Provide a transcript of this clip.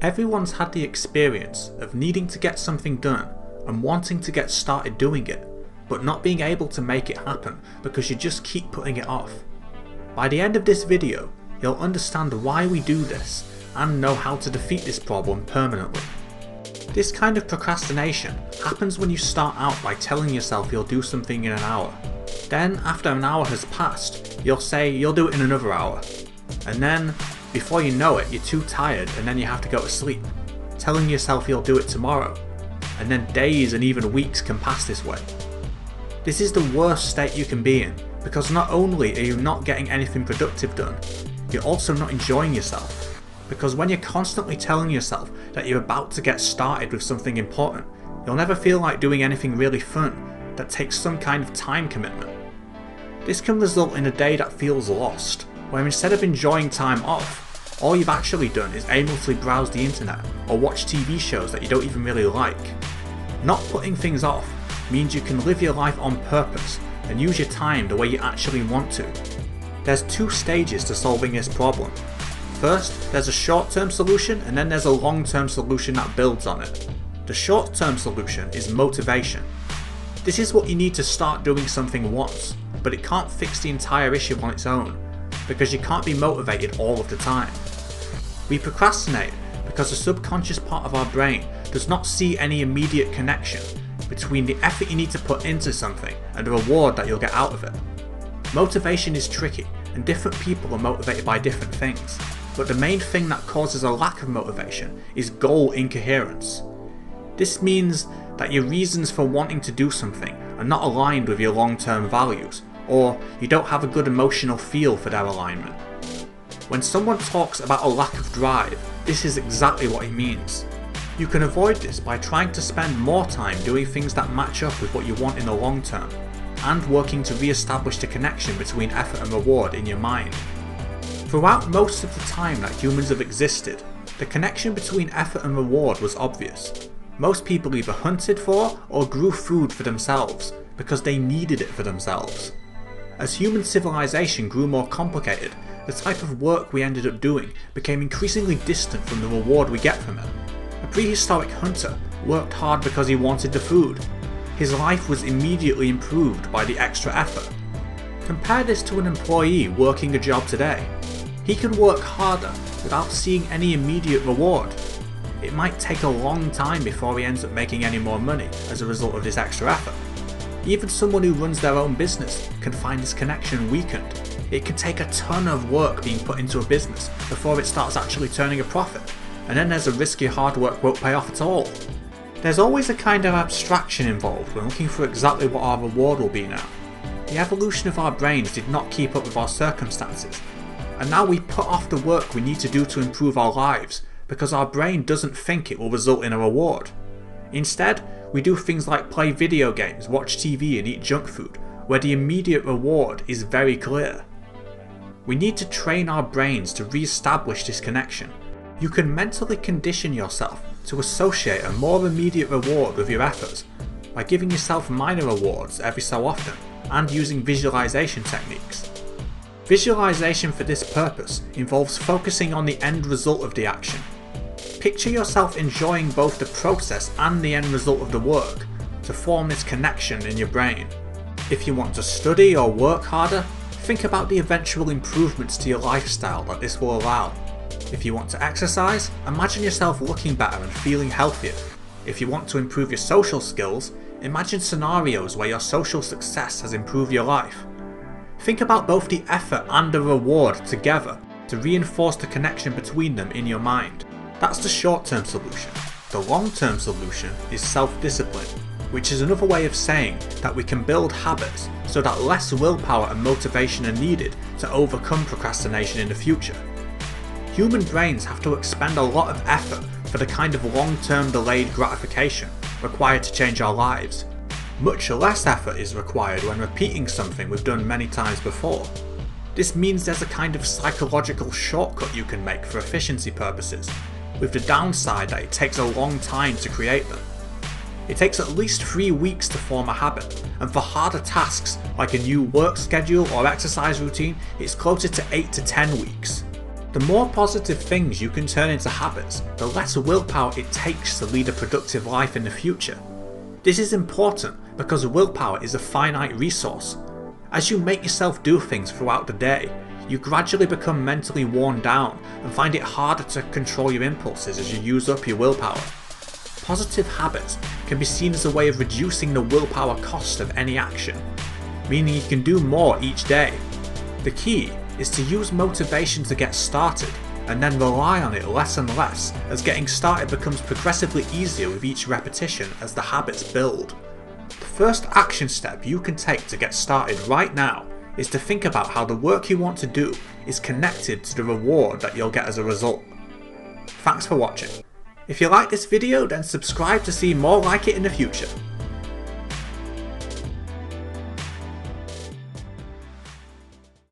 Everyone's had the experience of needing to get something done and wanting to get started doing it, but not being able to make it happen because you just keep putting it off. By the end of this video, you'll understand why we do this and know how to defeat this problem permanently. This kind of procrastination happens when you start out by telling yourself you'll do something in an hour. Then after an hour has passed, you'll say you'll do it in another hour. And then, before you know it, you're too tired and then you have to go to sleep, telling yourself you'll do it tomorrow. And then days and even weeks can pass this way. This is the worst state you can be in, because not only are you not getting anything productive done, you're also not enjoying yourself. Because when you're constantly telling yourself that you're about to get started with something important, you'll never feel like doing anything really fun that takes some kind of time commitment. This can result in a day that feels lost, where instead of enjoying time off, all you've actually done is aimlessly browse the internet or watch TV shows that you don't even really like. Not putting things off means you can live your life on purpose and use your time the way you actually want to. There's two stages to solving this problem. First, there's a short-term solution, and then there's a long-term solution that builds on it. The short-term solution is motivation. This is what you need to start doing something once, but it can't fix the entire issue on its own, because you can't be motivated all of the time. We procrastinate because the subconscious part of our brain does not see any immediate connection between the effort you need to put into something and the reward that you'll get out of it. Motivation is tricky, and different people are motivated by different things. But the main thing that causes a lack of motivation is goal incoherence. This means that your reasons for wanting to do something are not aligned with your long-term values, or you don't have a good emotional feel for their alignment. When someone talks about a lack of drive, this is exactly what it means. You can avoid this by trying to spend more time doing things that match up with what you want in the long term, and working to re-establish the connection between effort and reward in your mind. Throughout most of the time that humans have existed, the connection between effort and reward was obvious. Most people either hunted for or grew food for themselves because they needed it for themselves. As human civilization grew more complicated, the type of work we ended up doing became increasingly distant from the reward we get from it. A prehistoric hunter worked hard because he wanted the food. His life was immediately improved by the extra effort. Compare this to an employee working a job today. He can work harder without seeing any immediate reward. It might take a long time before he ends up making any more money as a result of this extra effort. Even someone who runs their own business can find this connection weakened. It can take a ton of work being put into a business before it starts actually turning a profit, and then there's a risk your hard work won't pay off at all. There's always a kind of abstraction involved when looking for exactly what our reward will be now. The evolution of our brains did not keep up with our circumstances, and now we put off the work we need to do to improve our lives because our brain doesn't think it will result in a reward. Instead, we do things like play video games, watch TV and eat junk food, where the immediate reward is very clear. We need to train our brains to re-establish this connection. You can mentally condition yourself to associate a more immediate reward with your efforts by giving yourself minor rewards every so often and using visualization techniques. Visualization for this purpose involves focusing on the end result of the action. Picture yourself enjoying both the process and the end result of the work to form this connection in your brain. If you want to study or work harder, think about the eventual improvements to your lifestyle that this will allow. If you want to exercise, imagine yourself looking better and feeling healthier. If you want to improve your social skills, imagine scenarios where your social success has improved your life. Think about both the effort and the reward together to reinforce the connection between them in your mind. That's the short-term solution. The long-term solution is self-discipline, which is another way of saying that we can build habits so that less willpower and motivation are needed to overcome procrastination in the future. Human brains have to expend a lot of effort for the kind of long-term delayed gratification required to change our lives. Much less effort is required when repeating something we've done many times before. This means there's a kind of psychological shortcut you can make for efficiency purposes, with the downside that it takes a long time to create them. It takes at least 3 weeks to form a habit, and for harder tasks like a new work schedule or exercise routine, it's closer to 8 to 10 weeks. The more positive things you can turn into habits, the less willpower it takes to lead a productive life in the future. This is important because willpower is a finite resource. As you make yourself do things throughout the day, you gradually become mentally worn down and find it harder to control your impulses as you use up your willpower. Positive habits can be seen as a way of reducing the willpower cost of any action, meaning you can do more each day. The key is to use motivation to get started and then rely on it less and less as getting started becomes progressively easier with each repetition as the habits build. The first action step you can take to get started right now is to think about how the work you want to do is connected to the reward that you'll get as a result. Thanks for watching. If you like this video, then subscribe to see more like it in the future.